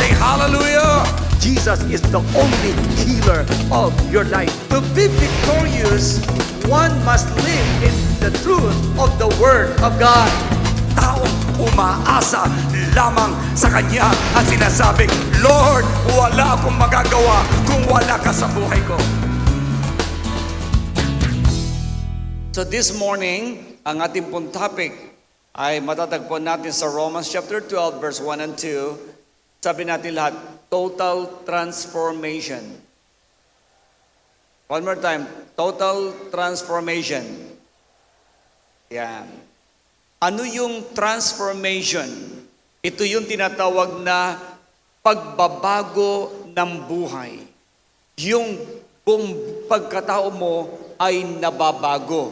Say hallelujah. Jesus is the only healer of your life. To be victorious, one must live in the truth of the Word of God. Taong umaasa lamang sa Kanya at sinasabing, Lord, wala akong magagawa kung wala ka sa buhay ko. So this morning, ang ating pong topic ay matatagpuan natin sa Romans chapter 12, verse 1 and 2. Sabi natin lahat, total transformation. One more time, total transformation. Yan. Ano yung transformation? Ito yung tinatawag na pagbabago ng buhay. Yung buong pagkatao mo ay nababago.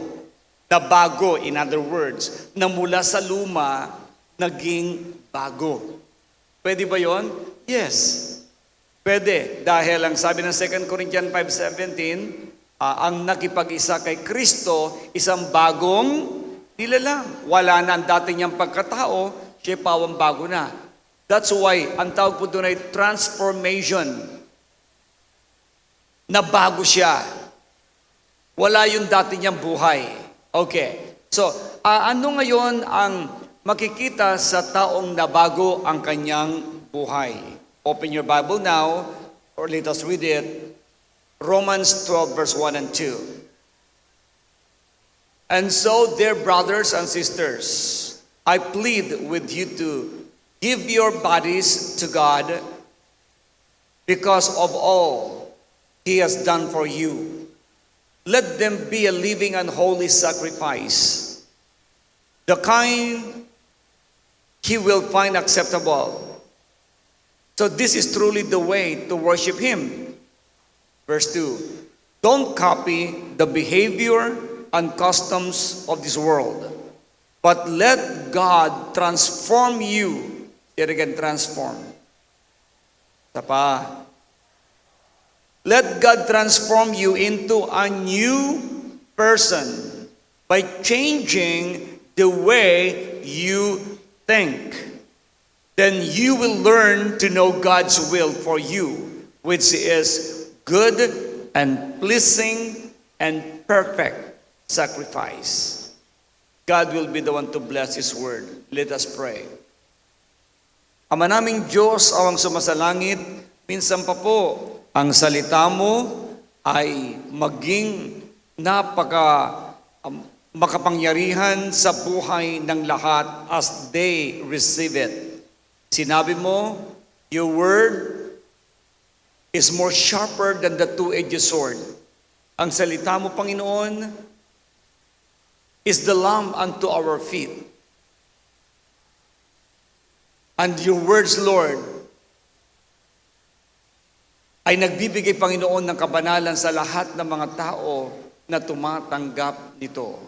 Nabago, in other words, na mula sa luma, naging bago. Pwede ba yon? Yes. Pwede. Dahil ang sabi ng 2 Corinthians 5:17, ang nakipag-isa kay Kristo, isang bagong nilalang. Wala na ang dati niyang pagkatao, siya pawang bago na. That's why, ang tawag po doon ay transformation. Nabago siya. Wala yung dati niyang buhay. Okay. So, ano ngayon ang makikita sa taong nabago ang kanyang buhay? Open your Bible now, or let us read it. Romans 12, verse 1 and 2. And so, dear brothers and sisters, I plead with you to give your bodies to God because of all He has done for you. Let them be a living and holy sacrifice, the kind He will find acceptable. So this is truly the way to worship Him. Verse 2, don't copy the behavior and customs of this world, but let God transform you. Here again, transform. Tapa. Let God transform you into a new person by changing the way you think. Then you will learn to know God's will for you, which is good and pleasing and perfect sacrifice. God will be the one to bless His word. Let us pray. Ama naming Diyos, awang sumasalangit, minsan pa po, ang salita mo ay maging makapangyarihan sa buhay ng lahat as they receive it. Sinabi mo, your word is more sharper than the two-edged sword. Ang salita mo, Panginoon, is the lamp unto our feet. And your words, Lord, ay nagbibigay, Panginoon, ng kabanalan sa lahat ng mga tao na tumatanggap nito.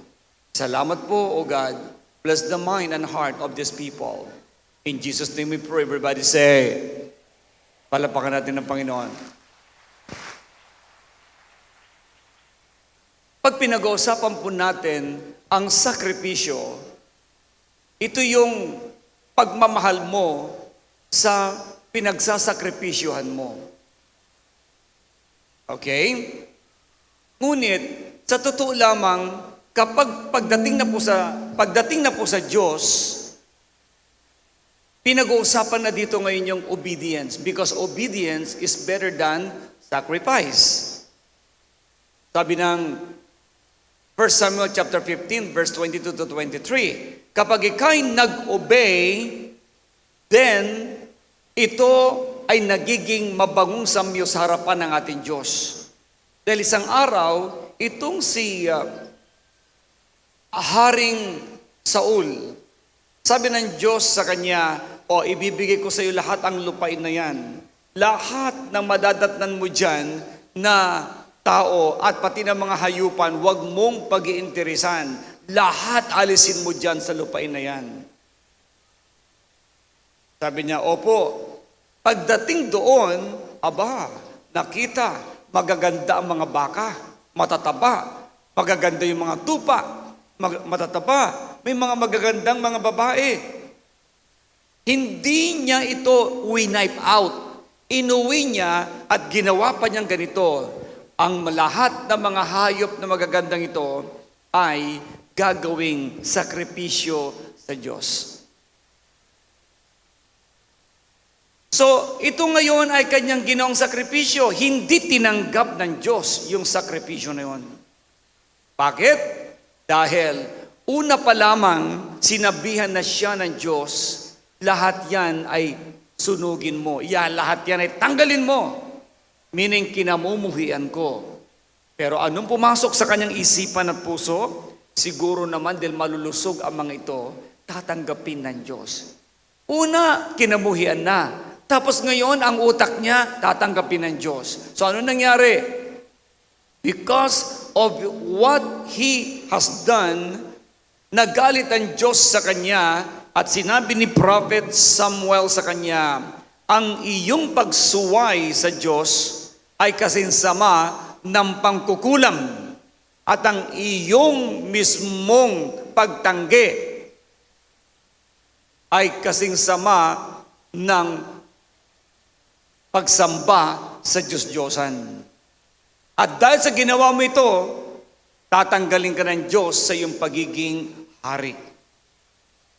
Salamat po, O God. Bless the mind and heart of these people. In Jesus' name we pray. Everybody say, palapakan natin ng Panginoon. Pag pinag-uusapan po natin ang sakripisyo, ito yung pagmamahal mo sa pinagsasakripisyohan mo. Okay? Ngunit, sa totoo lamang, kapag pagdating na po sa Diyos, pinag-uusapan na dito ngayon yung obedience, because obedience is better than sacrifice. Sabi ng 1 Samuel chapter 15, verse 22 to 23, kapag ika'y nag-obey, then ito ay nagiging mabangong samyo sa harapan ng ating Diyos. Dahil isang araw, itong si Haring Saul, sabi ng Diyos sa kanya, ibibigay ko sa iyo lahat ang lupain na yan. Lahat ng madadatnan mo dyan na tao at pati ng mga hayupan, huwag mong pag-iinteresan. Lahat alisin mo dyan sa lupain na yan. Sabi niya, opo. Pagdating doon, nakita, magaganda ang mga baka, matataba, magaganda yung mga tupa, matataba, may mga magagandang mga babae. Hindi niya ito wipe out. Inuwi niya at ginawa pa niyang ganito. Ang lahat ng mga hayop na magagandang ito ay gagawing sakripisyo sa Diyos. So, ito ngayon ay kanyang ginawang sakripisyo. Hindi tinanggap ng Diyos yung sakripisyo na yun. Bakit? Dahil una pa lamang sinabihan na siya ng Diyos, lahat yan ay sunugin mo. Lahat yan ay tanggalin mo. Meaning, kinamumuhian ko. Pero anong pumasok sa kanyang isipan at puso? Siguro naman dahil malulusog ang mga ito, tatanggapin ng Diyos. Una, kinamuhian na. Tapos ngayon, ang utak niya, tatanggapin ng Diyos. So ano nangyari? Because of what he has done, nagalit ang Diyos sa kanya at sinabi ni Prophet Samuel sa kanya, ang iyong pagsuway sa Diyos ay kasinsama ng pangkukulam at ang iyong mismong pagtanggi ay kasinsama ng pagsamba sa Diyos-Diyosan. At dahil sa ginawa mo ito, tatanggalin ka ng Diyos sa iyong pagiging hari.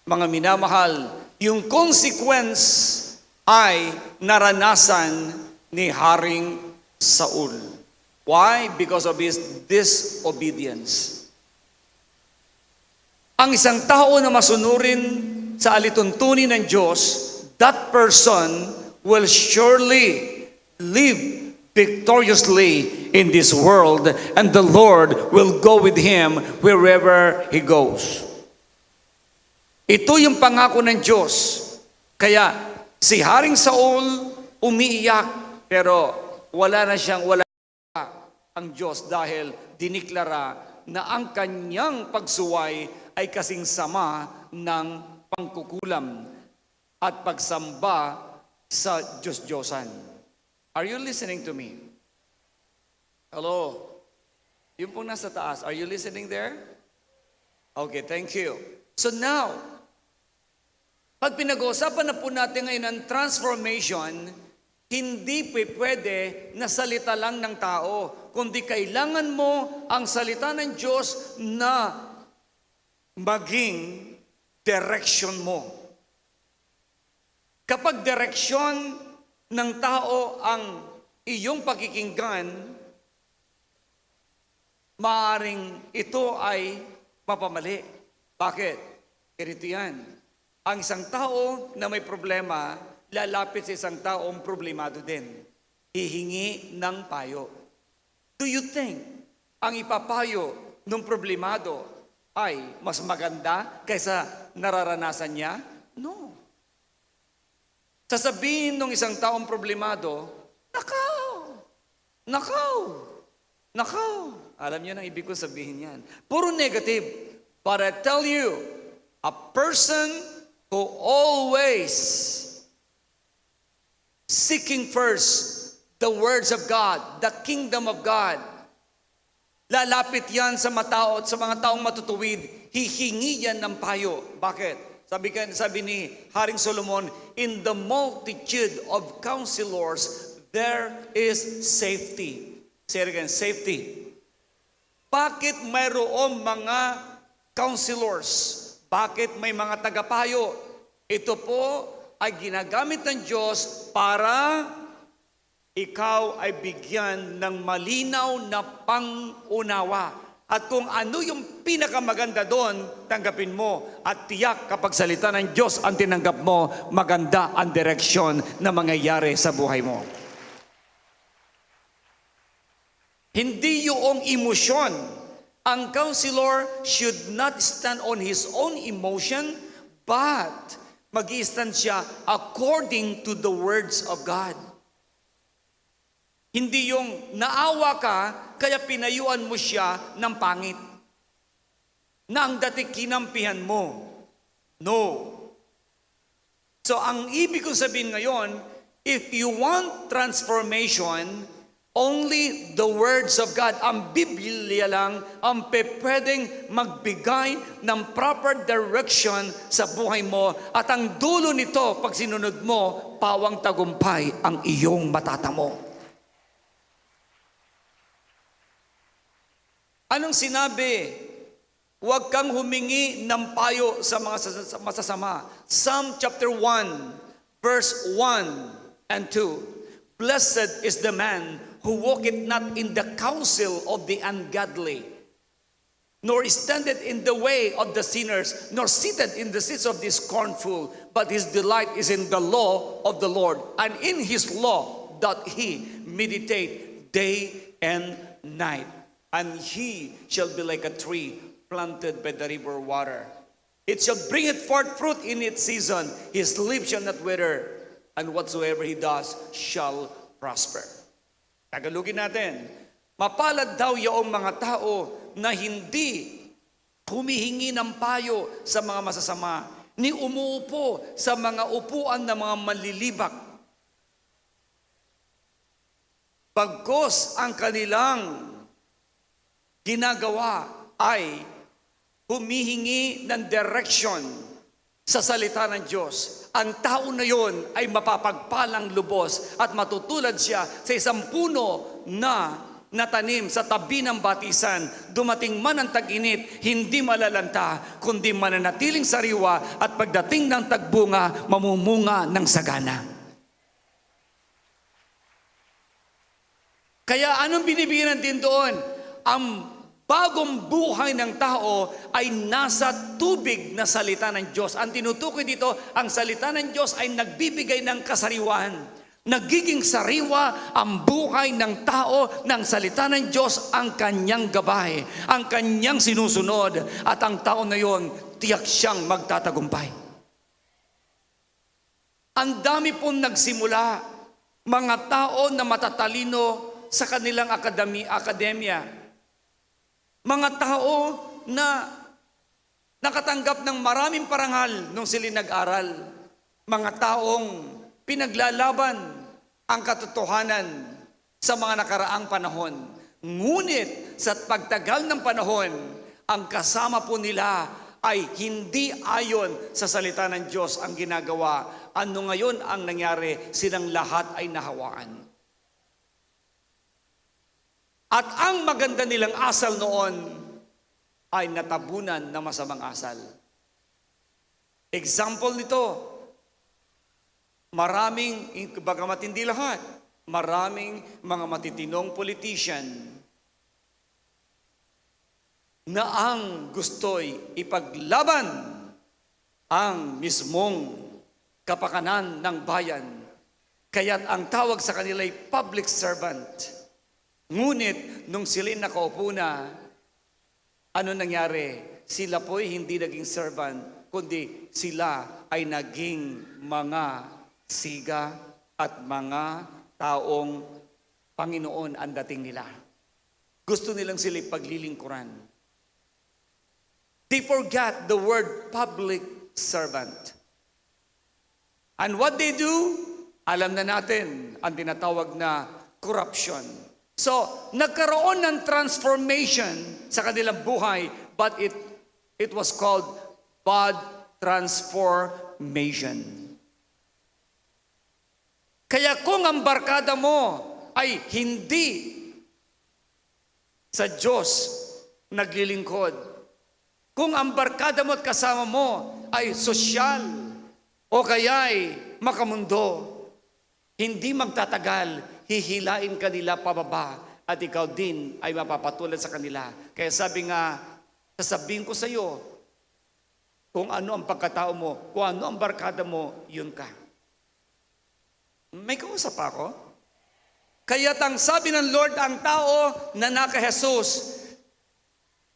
Mga minamahal, yung consequence ay naranasan ni Haring Saul. Why? Because of his disobedience. Ang isang tao na masunurin sa alituntunin ng Diyos, that person will surely live victoriously in this world, and the Lord will go with him wherever he goes. Ito yung pangako ng Diyos. Kaya si Haring Saul umiiyak, pero wala ang Diyos dahil diniklara na ang kanyang pagsuway ay kasing sama ng pangkukulam at pagsamba sa Diyos-Diyosan. Are you listening to me? Hello? Yung pong nasa taas, are you listening there? Okay, thank you. So now, pag pinag-uusapan na po natin ngayon ang transformation, hindi pwede na salita lang ng tao, kundi kailangan mo ang salita ng Diyos na maging direction mo. Kapag direksyon ng tao ang iyong pakikinggan, maaaring ito ay mapamali. Bakit? Ganito yan. Ang isang tao na may problema, lalapit sa isang taong problemado din. Hihingi ng payo. Do you think ang ipapayo ng problemado ay mas maganda kaysa nararanasan niya? No. Sasabihin ng isang taong problemado, nakaw. Alam niyo na ibig ko sabihin yan. Puro negative. But I tell you, a person who always seeking first the words of God, the kingdom of God, lalapit yan sa matao at sa mga taong matutuwid, hihingi yan ng payo. Bakit? Sabi ni Haring Solomon, in the multitude of counselors, there is safety. Say it again, safety. Bakit mayroong mga counselors? Bakit may mga tagapayo? Ito po ay ginagamit ng Diyos para ikaw ay bigyan ng malinaw na pangunawa. At kung ano yung pinakamaganda doon, tanggapin mo. At tiyak kapag salita ng Diyos ang tinanggap mo, maganda ang direksyon na mangyayari sa buhay mo. Hindi yung emosyon. Ang counselor should not stand on his own emotion, but mag-i-stand siya according to the words of God. Hindi yung naawa ka, kaya pinayuan mo siya ng pangit. Na ang dati kinampihan mo. No. So ang ibig kong sabihin ngayon, if you want transformation, Only the words of God, ang Biblia lang, ang pwedeng magbigay ng proper direction sa buhay mo. At ang dulo nito, pag sinunod mo, pawang tagumpay ang iyong matatamo. Anong sinabi? Huwag kang humingi ng payo sa mga masasama. Psalm chapter 1, verse 1 and 2. Blessed is the man who walketh not in the counsel of the ungodly, nor standeth in the way of the sinners, nor sitteth in the seats of the scornful, but his delight is in the law of the Lord, and in his law doth he meditate day and night. And he shall be like a tree planted by the river of water. It shall bringeth forth fruit in its season. His leaf shall not wither, and whatsoever he does shall prosper. Tagalogin natin. Mapalad daw yung mga tao na hindi humihingi ng payo sa mga masasama, ni umuupo sa mga upuan ng mga manlilibak. Pagkos ang kanilang ginagawa ay humihingi ng direction sa salita ng Diyos. Ang tao na yon ay mapapagpalang lubos at matutulad siya sa isang puno na natanim sa tabi ng batisan. Dumating man ang tag-init, hindi malalanta, kundi mananatiling sariwa at pagdating ng tagbunga, mamumunga ng sagana. Kaya anong binibigyan natin doon? Ang bagong buhay ng tao ay nasa tubig na salita ng Diyos. Ang tinutukoy dito, ang salita ng Diyos ay nagbibigay ng kasariwan. Nagiging sariwa ang buhay ng tao ng salita ng Diyos, ang kanyang gabay, ang kanyang sinusunod, at ang tao na yon, tiyak siyang magtatagumpay. Ang dami pong nagsimula, mga tao na matatalino sa kanilang akademya. Mga tao na nakatanggap ng maraming parangal nung sila nag-aral. Mga taong pinaglalaban ang katotohanan sa mga nakaraang panahon. Ngunit sa pagtagal ng panahon, ang kasama po nila ay hindi ayon sa salita ng Diyos ang ginagawa. Ano ngayon ang nangyari? Silang lahat ay nahawaan. At ang maganda nilang asal noon ay natabunan ng masamang asal. Example nito, maraming, bagamat hindi lahat, maraming mga matitinong politician na ang gusto'y ipaglaban ang mismong kapakanan ng bayan. Kaya't ang tawag sa kanila ay public servant. Ngunit, nung sila'y nakaupo na, ano nangyari? Sila po'y hindi naging servant, kundi sila ay naging mga siga at mga taong Panginoon ang dating nila. Gusto nilang sila'y paglilingkuran. They forgot the word public servant. And what they do, alam na natin, ang tinatawag na corruption. So, nagkaroon ng transformation sa kanilang buhay, but it was called bad transformation. Kaya kung ang barkada mo ay hindi sa Diyos naglilingkod, kung ang barkada mo at kasama mo ay sosyal o kaya'y makamundo, hindi magtatagal, hihilain kanila pababa at ikaw din ay mapapatulad sa kanila. Kaya sabi nga, sasabihin ko sa iyo, kung ano ang pagkatao mo, kung ano ang barkada mo, yun ka. May kausap ako? Kaya ang sabi ng Lord, ang tao na naka-Jesus,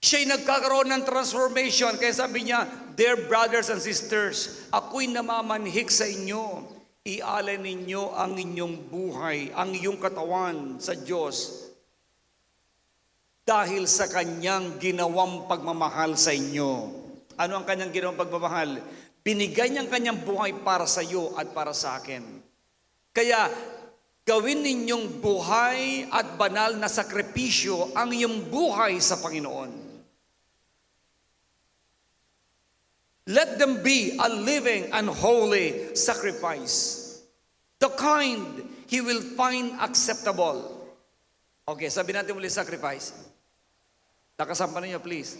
siya'y nagkakaroon ng transformation. Kaya sabi niya, dear brothers and sisters, ako'y namamanhik sa inyo. Ialay ninyo ang inyong buhay, ang iyong katawan sa Diyos dahil sa kanyang ginawang pagmamahal sa inyo. Ano ang kanyang ginawang pagmamahal? Binigay niyang kanyang buhay para sa iyo at para sa akin. Kaya Gawin ninyong buhay at banal na sakripisyo ang iyong buhay sa Panginoon. Let them be a living and holy sacrifice, the kind He will find acceptable. Okay, sabi natin muli sacrifice. Nakasampa ninyo, please.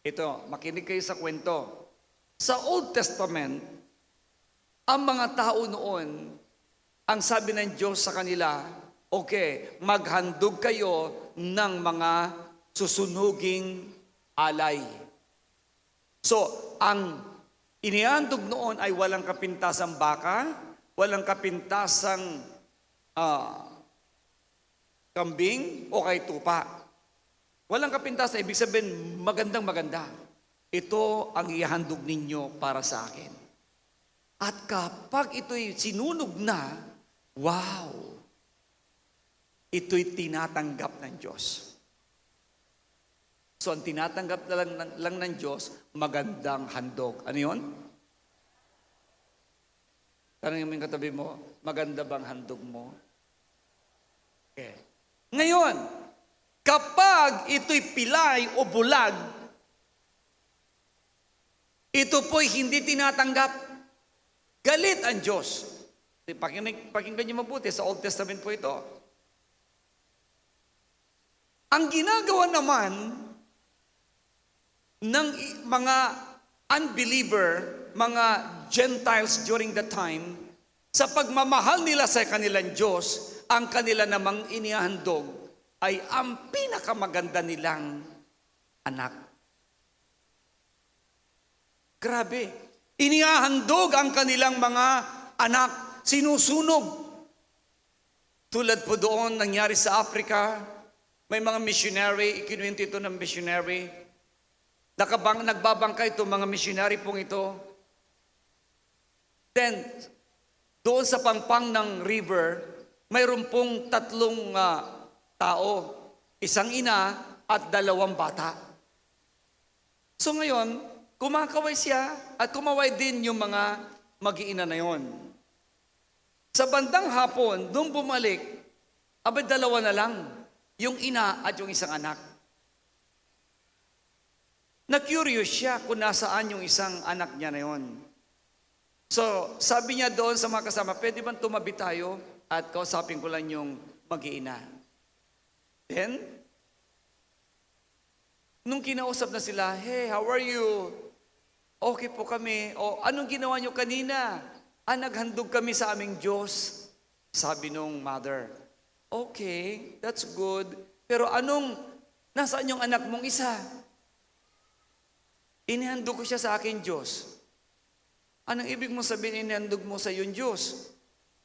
Ito, makinig kayo sa kwento. Sa Old Testament, ang mga tao noon, ang sabi ng Diyos sa kanila, okay, maghandog kayo ng mga susunuging alay. So, ang inihandog noon ay walang kapintasang baka, walang kapintasang kambing o kay tupa. Walang kapintasan, ibig sabihin magandang-maganda. Ito ang ihandog ninyo para sa akin. At kapag ito'y sinunog na, wow! Ito'y tinatanggap ng Diyos. So ang tinatanggap na lang ng Diyos, magandang handog. Ano yun? Tanongin mo yung katabi mo, maganda bang handog mo? Okay. Ngayon, kapag ito'y pilay o bulag, ito po'y hindi tinatanggap. Galit ang Diyos. Pakinggan niyo mabuti, sa Old Testament po ito. Ang ginagawa naman ng mga unbeliever, mga Gentiles during that time, sa pagmamahal nila sa kanilang Diyos, ang kanila namang inihandog ay ang pinakamaganda nilang anak. Grabe. Inihahandog ang kanilang mga anak, sinusunog. Tulad po doon, nangyari sa Africa, may mga missionary, ikinuwento ito ng missionary, nagbabangkay ito, mga missionary pong ito. Then, doon sa pampang ng river, mayroon pong 3 tao, isang ina at 2 bata. So ngayon, kumakaway siya at kumaway din yung mga mag-iina na yon. Sa bandang hapon, doon bumalik, 2 na lang, yung ina at yung isang anak. Na-curious siya kung nasaan yung isang anak niya na yon. So, sabi niya doon sa mga kasama, pwede bang tumabi tayo at kausapin ko lang yung mag-iina. Then, nung kinausap na sila, hey, how are you? Okay po kami. O, anong ginawa nyo kanina? Naghandog kami sa aming Diyos. Sabi nung mother, okay, that's good. Pero nasaan yung anak mong isa? Inihandog ko siya sa aking Diyos. Anong ibig mo sabihin inihandog mo sa yung Diyos?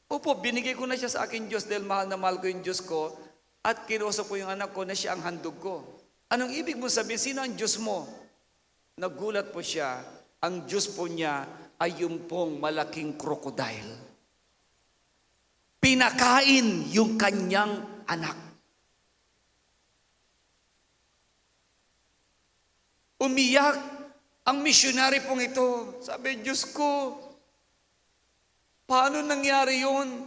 Opo, binigay ko na siya sa aking Diyos dahil mahal na mahal ko yung Diyos ko at kinuusap ko yung anak ko na siya ang handog ko. Anong ibig mo sabihin? Sino ang Diyos mo? Nagulat po siya. Ang Diyos po niya ay yung pong malaking crocodile. Pinakain yung kanyang anak. Umiyak ang missionary pong ito. Sabi, Diyos ko, paano nangyari yun?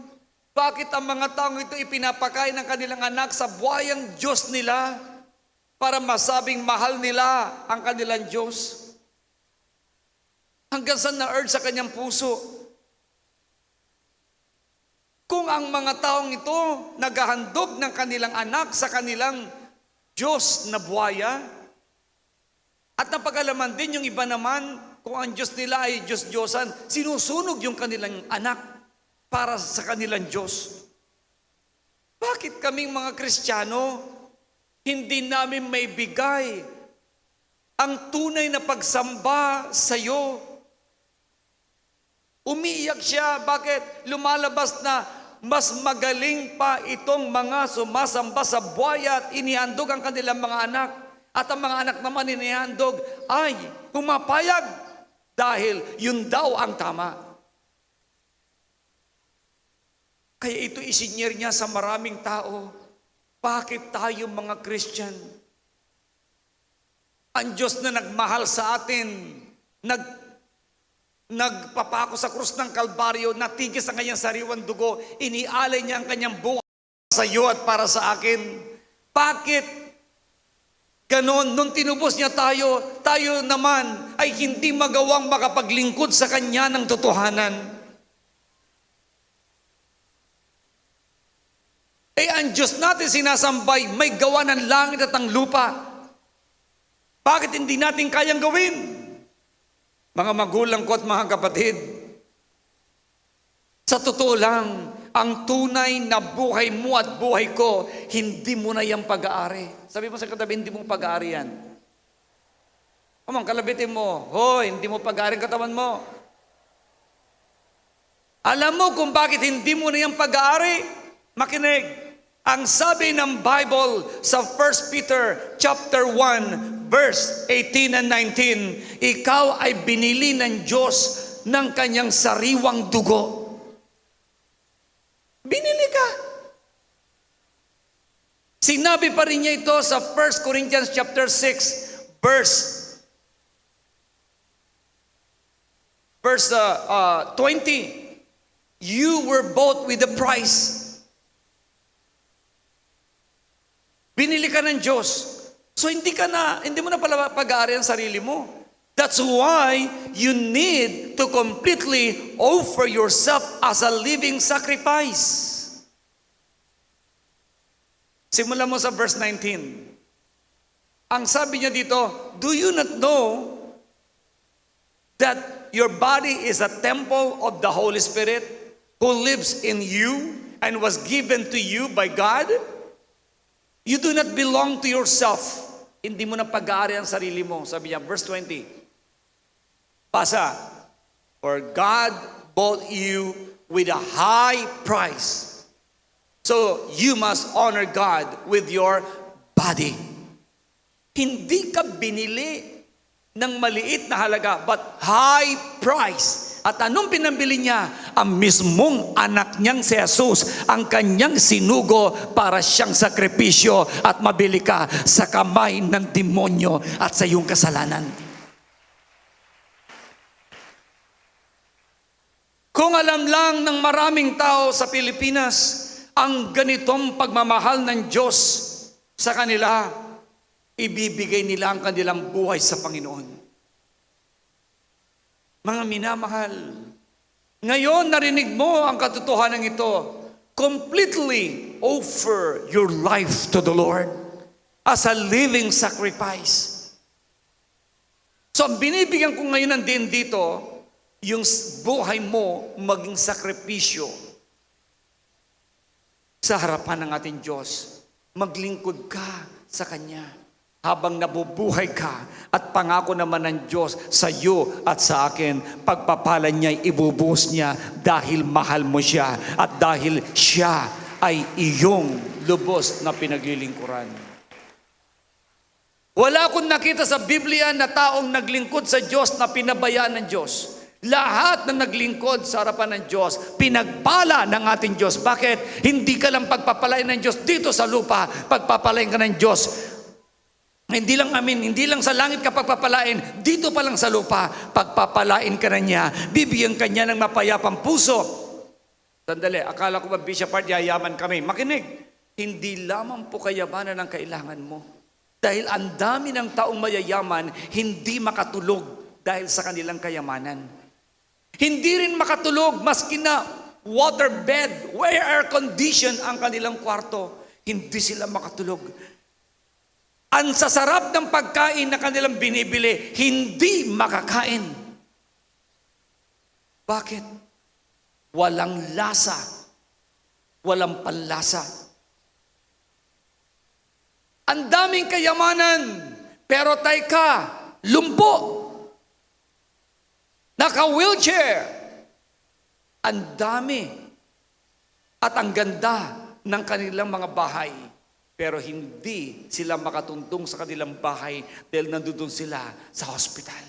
Bakit ang mga taong ito ipinapakain ng kanilang anak sa buhayang Diyos nila para masabing mahal nila ang kanilang Diyos? Hanggang saan na-urge sa kanyang puso? Kung ang mga taong ito naghahandog ng kanilang anak sa kanilang Diyos na buhaya, at napag-alaman din yung iba naman, kung ang Diyos nila ay Diyos-Diyosan, sinusunog yung kanilang anak para sa kanilang Diyos. Bakit kaming mga Kristiyano, hindi namin may bigay ang tunay na pagsamba sa iyo? Umiiyak siya. Bakit? Lumalabas na mas magaling pa itong mga sumasamba sa buhaya at inihandog ang kanilang mga anak. At ang mga anak naman inihandog ay pumapayag dahil yun daw ang tama. Kaya ito isinyer niya sa maraming tao. Bakit tayo mga Christian? Ang Diyos na nagmahal sa atin, nagpapako sa krus ng Kalbaryo, natigis ang kanyang sariwang dugo, inialay niya ang kanyang buhay sa iyo at para sa akin. Bakit ganon? Nung tinubos niya tayo, tayo naman ay hindi magawang makapaglingkod sa kanya ng totohanan. Ang Diyos natin sinasambay, may gawa ng langit at ang lupa. Bakit hindi natin kayang gawin? Mga magulang ko at mga kapatid, sa totoo lang, ang tunay na buhay mo at buhay ko, hindi mo na yung pag-aari. Sabi mo sa katabi, hindi mo pag-aari yan. Kamang kalabitin mo, hoy, hindi mo pag-aari ang katawan mo. Alam mo kung bakit hindi mo na yung pag-aari? Makinig. Ang sabi ng Bible sa 1 Peter chapter 1, verse 18 and 19, ikaw ay binili ng Diyos ng kanyang sariwang dugo. Binili ka. Sinabi pa rin niya ito sa 1 Corinthians chapter 6, verse 20. You were bought with a price. Binili ka ng Diyos. So hindi mo na pala pag-aari ang sarili mo. That's why you need to completely offer yourself as a living sacrifice. Simulan mo sa verse 19. Ang sabi niya dito, do you not know that your body is a temple of the Holy Spirit who lives in you and was given to you by God? You do not belong to yourself. Hindi mo na pag-aari ang sarili mo. Sabi niya, verse 20. Pasa, for God bought you with a high price. So you must honor God with your body. Hindi ka binili ng maliit na halaga, but high price. At anong pinambili niya? Ang mismong anak niyang si Jesus, ang kanyang sinugo para siyang sakripisyo at mabili ka sa kamay ng demonyo at sa iyong kasalanan. Kung alam lang ng maraming tao sa Pilipinas ang ganitong pagmamahal ng Diyos sa kanila, ibibigay nila ang kanilang buhay sa Panginoon. Mga minamahal, ngayon narinig mo ang katotohanan ito. Completely offer your life to the Lord as a living sacrifice. So ang binibigyan ko ngayon din dito, yung buhay mo maging sakripisyo sa harapan ng ating Diyos. Maglingkod ka sa Kanya. Habang nabubuhay ka at pangako naman ng Diyos sa iyo at sa akin, pagpapalan niya, ibubuhos niya dahil mahal mo siya at dahil siya ay iyong lubos na pinaglilingkuran. Wala akong nakita sa Biblia na taong naglingkod sa Diyos na pinabayaan ng Diyos. Lahat na naglingkod sa harapan ng Diyos, pinagpala ng ating Diyos. Bakit? Hindi ka lang pagpapalain ng Diyos dito sa lupa, pagpapalain ka ng Diyos. Hindi lang sa langit ka pagpapalain, dito pa lang sa lupa, pagpapalain ka na niya, bibigyan ka niya ng mapayapang puso. Sandali, akala ko ba Bishop Art, yayaman kami. Makinig, hindi lamang po kayamanan ang kailangan mo. Dahil ang dami ng taong mayayaman, hindi makatulog dahil sa kanilang kayamanan. Hindi rin makatulog, maski na waterbed, air condition ang kanilang kwarto. Hindi sila makatulog. Ang sasarap ng pagkain na kanilang binibili, hindi makakain. Bakit? Walang lasa. Walang panlasa. Ang daming kayamanan, pero tayka, lumpo. Naka-wheelchair. Ang dami. At ang ganda ng kanilang mga bahay. Pero hindi sila makatuntong sa kanilang bahay dahil nandun sila sa hospital.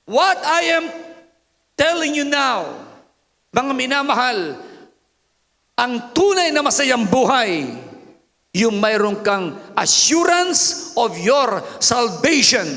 What I am telling you now, mga minamahal, ang tunay na masayang buhay, yung mayroon kang assurance of your salvation.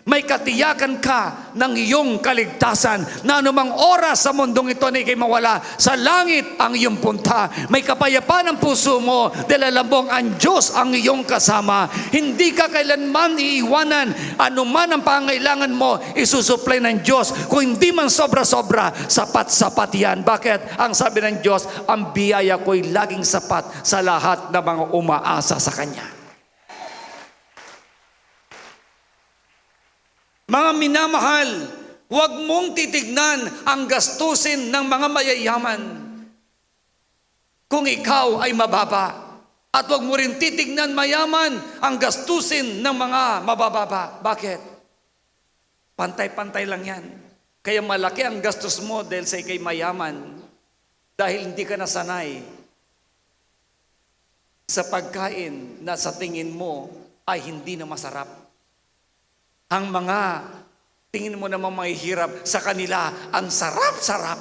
may katiyakan ka ng iyong kaligtasan na anumang oras sa mundong ito na ikay mawala, sa langit ang iyong punta. May kapayapaan ang puso mo dahil alam mong ang Diyos ang iyong kasama. Hindi ka kailanman iiwanan. Anuman ang pangailangan mo, isusupply ng Diyos. Kung hindi man sobra-sobra, sapat-sapat yan. Bakit? Ang sabi ng Diyos, ang biyaya ko'y laging sapat sa lahat ng mga umaasa sa Kanya. Mga minamahal, huwag mong titignan ang gastusin ng mga mayayaman kung ikaw ay mababa. At huwag mo rin titignan mayaman ang gastusin ng mga mabababa. Bakit? Pantay-pantay lang yan. Kaya malaki ang gastos mo dahil sa ikay mayaman, dahil hindi ka nasanay sa pagkain na sa tingin mo ay hindi na masarap. Ang mga tingin mo namang mahihirap, sa kanila ang sarap-sarap.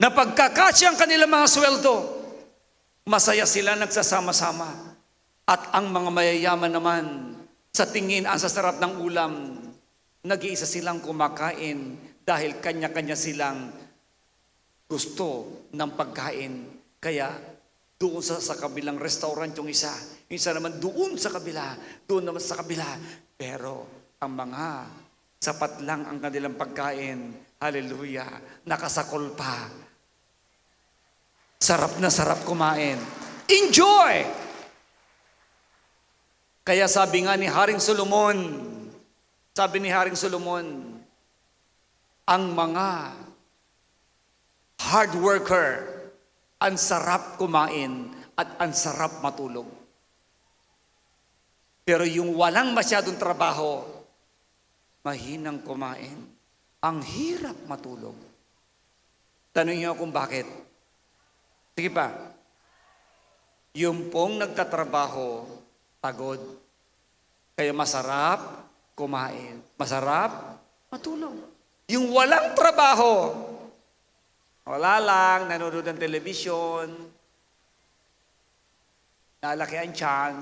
Na pagkakasya ang kanilang mga sweldo, masaya sila nagsasama-sama. At ang mga mayayaman naman, sa tingin ang sasarap ng ulam, nag-iisa silang kumakain dahil kanya-kanya silang gusto ng pagkain. Kaya doon sa kabilang restaurant yung isa naman doon sa kabila, doon naman sa kabila. Pero ang mga sapat lang ang kanilang pagkain, hallelujah, nakasakol pa. Sarap na sarap kumain. Enjoy! Kaya sabi nga ni Haring Solomon, ang mga hard worker, ang sarap kumain at ang sarap matulog. Pero yung walang masyadong trabaho, mahinang kumain, ang hirap matulog. Tanungin niyo kung bakit. Sige pa. Yung pong nagtatrabaho, pagod. Kaya masarap kumain. Masarap matulog. Yung walang trabaho, wala lang, nanonood ng television, nalaki ang tiyan,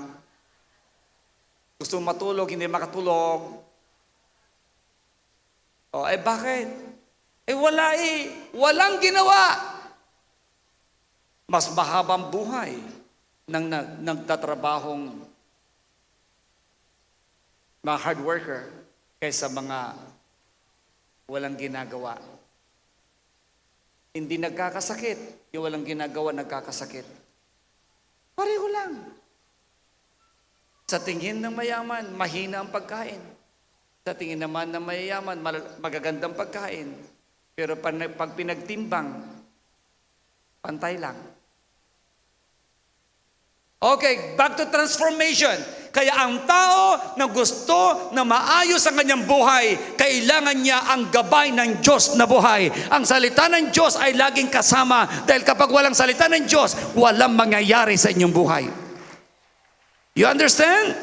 gusto matulog, hindi makatulog. O, bakit? Wala walang ginawa. Mas mahabang buhay ng nagtatrabahong mga hard worker kaysa mga walang ginagawa. Hindi nagkakasakit. Yung walang ginagawa, nagkakasakit. Pareho lang. Sa tingin ng mayaman, mahina ang pagkain. Sa tingin naman ng mayayaman, magagandang pagkain. Pero pag pinagtimbang, pantay lang. Okay, back to transformation. Kaya ang tao na gusto na maayos ang kanyang buhay, kailangan niya ang gabay ng Diyos na buhay. Ang salita ng Diyos ay laging kasama dahil kapag walang salita ng Diyos, walang mangyayari sa inyong buhay. You understand?